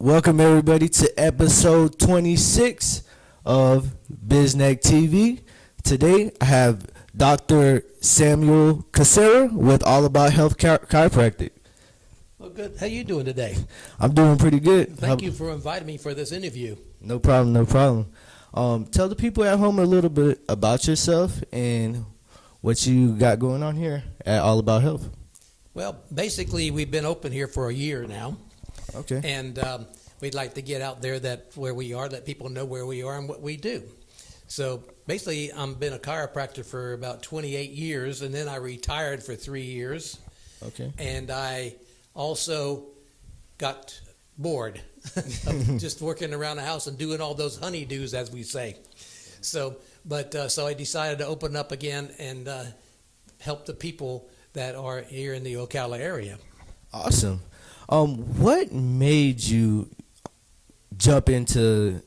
Welcome everybody to episode 26 of Biznct TV. Today I have Dr. Samuel Cassara with All About Health Chiropractic. Well, good. How you doing today? I'm doing pretty good. Thank you for inviting me for this interview. No problem, no problem. Tell the people at home a little bit about yourself and what you got going on here at All About Health. Well, basically, we've been open here for a year now. Okay. And we'd like to get out there where we are, let people know where we are and what we do. So basically, I've been a chiropractor for about 28 years, and then I retired for 3 years. Okay. And I also got bored of just working around the house and doing all those honeydews, as we say. So I decided to open up again and help the people that are here in the Ocala area. Awesome. What made you jump into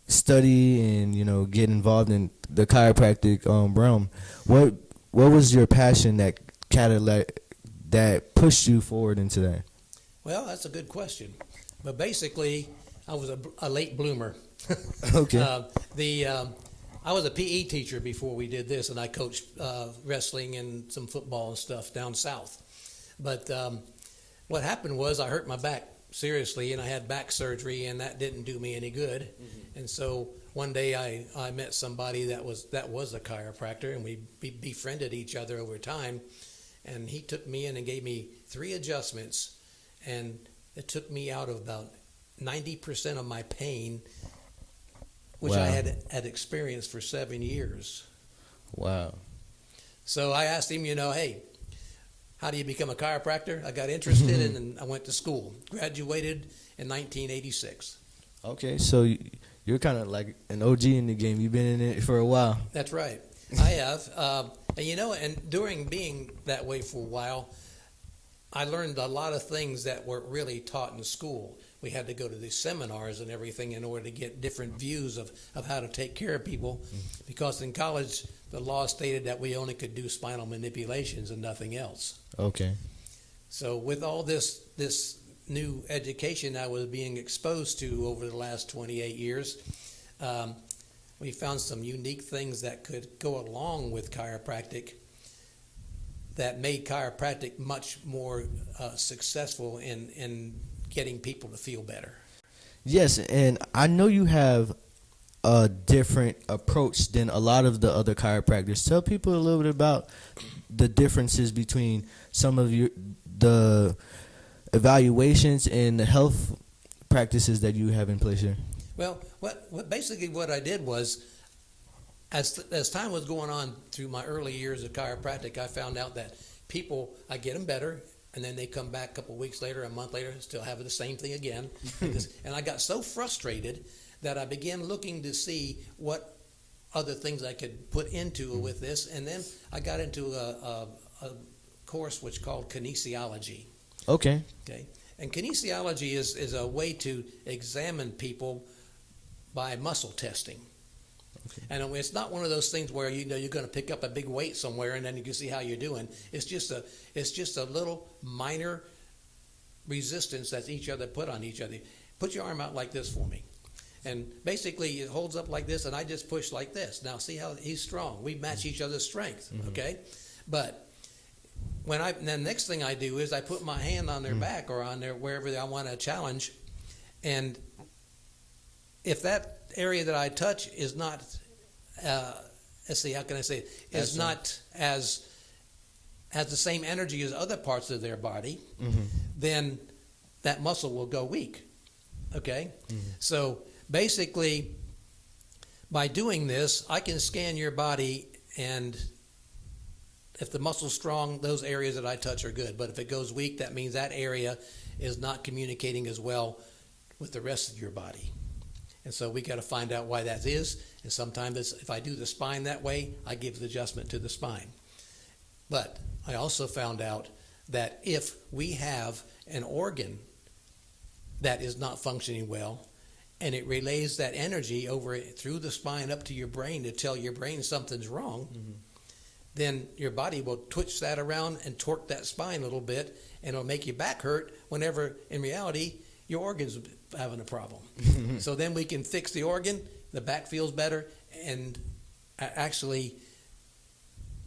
study and get involved in the chiropractic realm? What was your passion that pushed you forward into that? Well, that's a good question. But basically, I was a late bloomer. Okay. I was a PE teacher before we did this, and I coached wrestling and some football and stuff down south. But what happened was I hurt my back seriously, and I had back surgery, and that didn't do me any good. Mm-hmm. And so one day I met somebody that was a chiropractor, and we befriended each other over time. And he took me in and gave me 3 adjustments, and it took me out of about 90% of my pain, which Wow. I had experienced for 7 years. Wow. So I asked him, hey, how do you become a chiropractor? I got interested and I went to school. Graduated in 1986. Okay, so you're kind of like an OG in the game. You've been in it for a while. That's right. I have. And during being that way for a while, I learned a lot of things that weren't really taught in school. We had to go to these seminars and everything in order to get different views of how to take care of people. Because in college, the law stated that we only could do spinal manipulations and nothing else. Okay. So with all this new education I was being exposed to over the last 28 years, we found some unique things that could go along with chiropractic that made chiropractic much more successful in getting people to feel better. Yes, and I know you have a different approach than a lot of the other chiropractors. Tell people a little bit about the differences between some of the evaluations and the health practices that you have in place here. Well, what I did was, as time was going on through my early years of chiropractic, I found out that people, I get them better, and then they come back a couple weeks later, a month later, still having the same thing again. And I got so frustrated that I began looking to see what other things I could put into with this. And then I got into a course which called kinesiology. Okay. Okay. And kinesiology is a way to examine people by muscle testing. Okay. And it's not one of those things where you're going to pick up a big weight somewhere and then you can see how you're doing. It's just a little minor resistance that each other put on each other. Put your arm out like this for me. And basically it holds up like this and I just push like this. Now see how he's strong. We match each other's strength, okay? But the next thing I do is I put my hand on their back or on their wherever I want to challenge, and if that area that I touch is not, let's see, how can I say it, is not has the same energy as other parts of their body, then that muscle will go weak. Okay? So basically, by doing this, I can scan your body, and if the muscle's strong, those areas that I touch are good. But if it goes weak, that means that area is not communicating as well with the rest of your body. And so we got to find out why that is. And sometimes if I do the spine that way, I give the adjustment to the spine. But I also found out that if we have an organ that is not functioning well, and it relays that energy over through the spine up to your brain to tell your brain something's wrong, then your body will twitch that around and torque that spine a little bit, and it'll make your back hurt whenever in reality your organ's having a problem. So then we can fix the organ, the back feels better, and actually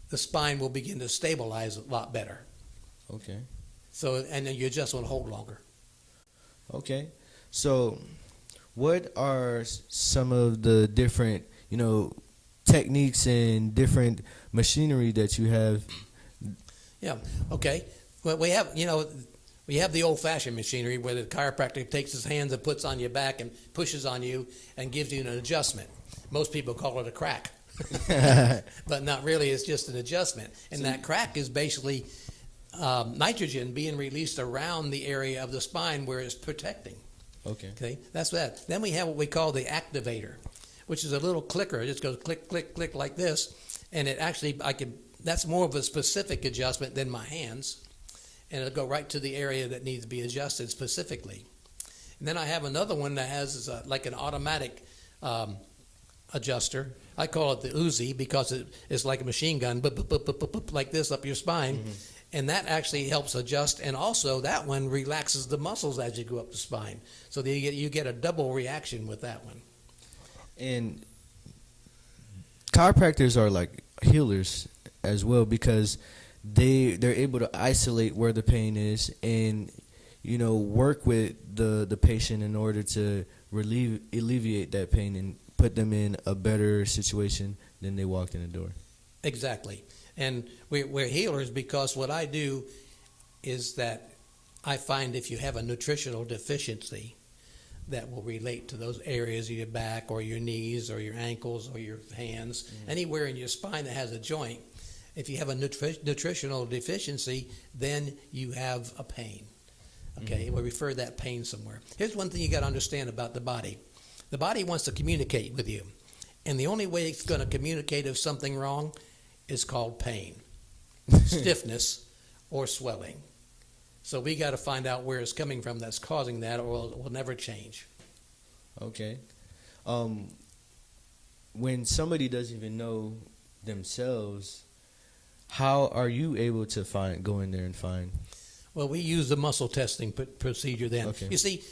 the spine will begin to stabilize a lot better. Okay. So, and then your adjustment will hold longer. Okay. So, what are some of the different, techniques and different machinery that you have? Yeah. Okay. Well, we have the old-fashioned machinery where the chiropractor takes his hands and puts on your back and pushes on you and gives you an adjustment. Most people call it a crack, but not really. It's just an adjustment. And that crack is basically nitrogen being released around the area of the spine where it's protecting. Okay, that's that. Then we have what we call the activator, which is a little clicker. It just goes click, click, click like this, and it actually that's more of a specific adjustment than my hands, and it'll go right to the area that needs to be adjusted specifically. And then I have another one that has like an automatic adjuster. I call it the Uzi because it's like a machine gun, like this up your spine. Mm-hmm. And that actually helps adjust, and also that one relaxes the muscles as you go up the spine. So you get a double reaction with that one. And chiropractors are like healers as well because they're able to isolate where the pain is and work with the patient in order to alleviate that pain and put them in a better situation than they walked in the door. Exactly. And we're healers because what I do is that I find if you have a nutritional deficiency that will relate to those areas of your back or your knees or your ankles or your hands, anywhere in your spine that has a joint, if you have a nutritional deficiency, then you have a pain. Okay, we'll refer to that pain somewhere. Here's one thing you got to understand about the body. The body wants to communicate with you, and the only way it's going to communicate if something wrong is called pain, stiffness, or swelling. So we got to find out where it's coming from that's causing that, or it will never change. Okay. When somebody doesn't even know themselves, how are you able to go in there and find? Well, we use the muscle testing procedure then. Okay. You see,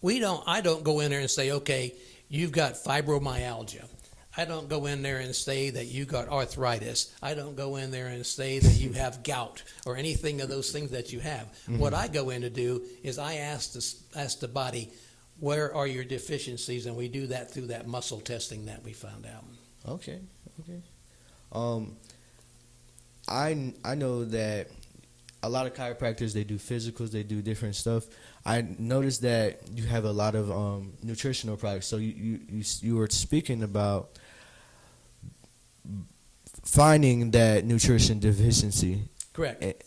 I don't go in there and say, okay, you've got fibromyalgia. I don't go in there and say that you got arthritis. I don't go in there and say that you have gout or anything of those things that you have. Mm-hmm. What I go in to do is I ask the body, where are your deficiencies? And we do that through that muscle testing that we found out. Okay. I know that a lot of chiropractors, they do physicals, they do different stuff. I noticed that you have a lot of nutritional products. So you were speaking about finding that nutrition deficiency. Correct.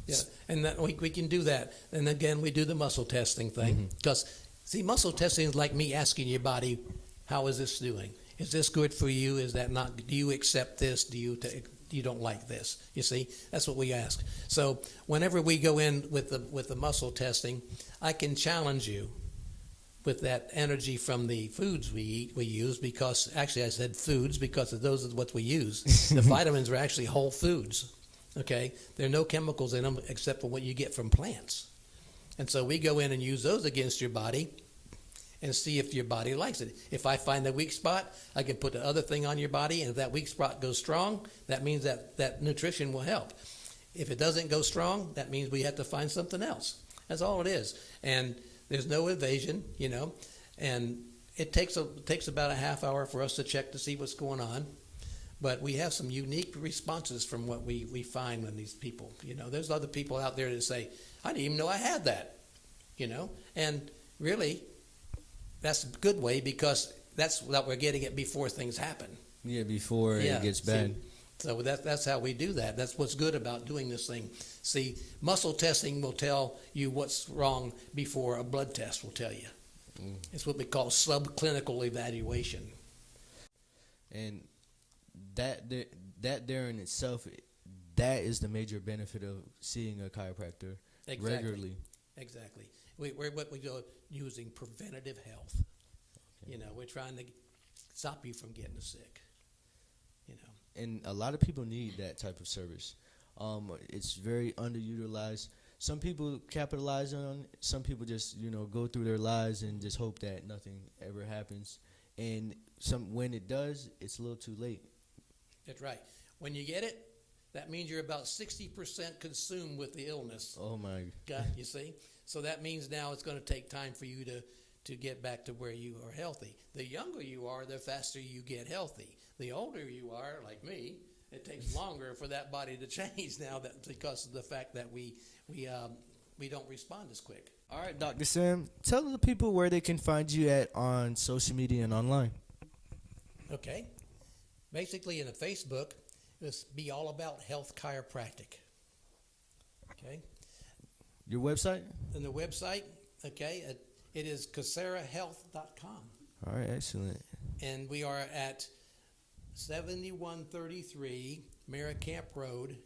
Yeah, and that we can do that. And again, we do the muscle testing thing. Because, see, muscle testing is like me asking your body, how is this doing? Is this good for you? Is that not? Do you accept this? Do you don't like this? You see, that's what we ask. So whenever we go in with the muscle testing, I can challenge you with that energy from the foods we use, because actually I said foods because those are what we use. The vitamins are actually whole foods. Okay, there are no chemicals in them except for what you get from plants. And so we go in and use those against your body and see if your body likes it. If I find the weak spot, I can put the other thing on your body, and if that weak spot goes strong, that means that nutrition will help. If it doesn't go strong, that means we have to find something else. That's all it is. And there's no evasion, and it takes about a half hour for us to check to see what's going on. But we have some unique responses from what we find in these people. There's other people out there that say, I didn't even know I had that, and really, that's a good way, because that's what we're getting it before things happen. Yeah, before it gets bad. So that's how we do that. That's what's good about doing this thing. See, muscle testing will tell you what's wrong before a blood test will tell you. It's what we call subclinical evaluation. And that there in itself, that is the major benefit of seeing a chiropractor regularly. Exactly. We're what we do using preventative health. Okay. We're trying to stop you from getting sick. And a lot of people need that type of service. It's very underutilized. some people capitalize on it. Some people just go through their lives and just hope that nothing ever happens. And when it does, it's a little too late. That's right. When you get it, that means you're about 60% consumed with the illness. Oh my! You see? So that means now it's going to take time for you to get back to where you are healthy. The younger you are, the faster you get healthy. The older you are, like me, it takes longer for that body to change now because of the fact that we don't respond as quick. All right, Dr. Sam, tell the people where they can find you at on social media and online. Okay. Basically, in the Facebook, it's be all about health chiropractic. Okay. Your website? And the website, okay, it is cassarahealth.com. All right, excellent. And we are at 7133 Merricamp Road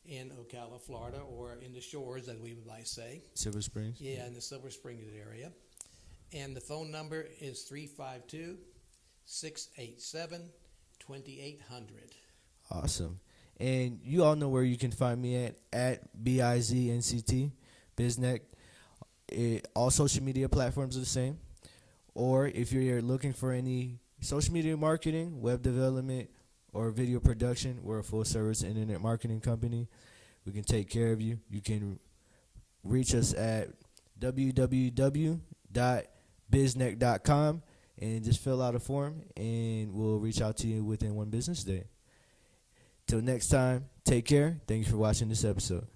in Ocala, Florida, or in the Shores, as we would like to say. Silver Springs? Yeah, in the Silver Springs area. And the phone number is 352-687-2800. Awesome. And you all know where you can find me at BIZNCT, Biznct. All social media platforms are the same. Or if you're looking for any social media marketing, web development, or video production, we're a full-service internet marketing company. We can take care of you. You can reach us at www.biznct.com and just fill out a form, and we'll reach out to you within one business day. Till next time, take care. Thank you for watching this episode.